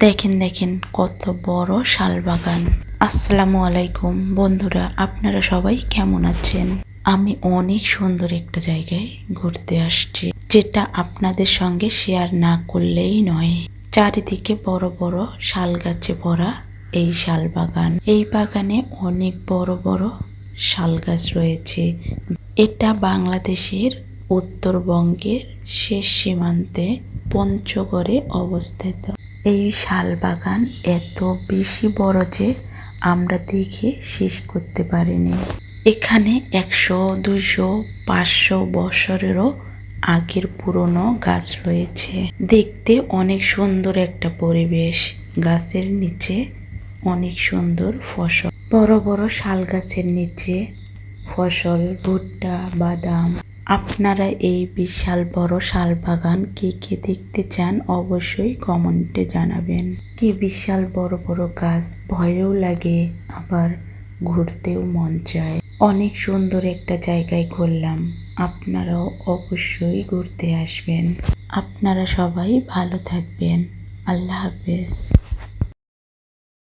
দেখেন দেখেন কত বড় শালবাগান। আসসালামু আলাইকুম বন্ধুরা, আপনারা সবাই কেমন আছেন? আমি অনেক সুন্দর একটা জায়গায় ঘুরতে আসছি, যেটা আপনাদের সঙ্গে শেয়ার না করলেই নয়। চারিদিকে বড় বড় শাল গাছে ভরা এই শালবাগান। এই বাগানে অনেক বড় বড় শাল গাছ রয়েছে। এটা বাংলাদেশের উত্তরবঙ্গের শেষ সীমান্তে পঞ্চগড়ে অবস্থিত। এই শালবাগান এত বেশি বড় যে আমরা দেখে শেষ করতে পারিনি। এখানে 100, 200, 500 বছরেরও আগের পুরনো গাছ রয়েছে। দেখতে অনেক সুন্দর একটা পরিবেশ। গাছের নিচে অনেক সুন্দর ফসল। বড় বড় শাল গাছের নিচে ফসল, ভুট্টা, বাদাম। আপনারা এই বিশাল বড় শালবাগান কে কে দেখতে চান অবশ্যই কমেন্টে জানাবেন। কি বিশাল বড় বড় গাছ, ভয়ও লাগে আবার ঘুরতেও মন চায়। অনেক সুন্দর একটা জায়গায় ঘুরলাম, আপনারাও অবশ্যই ঘুরতে আসবেন। আপনারা সবাই ভালো থাকবেন। আল্লাহ হাফেজ।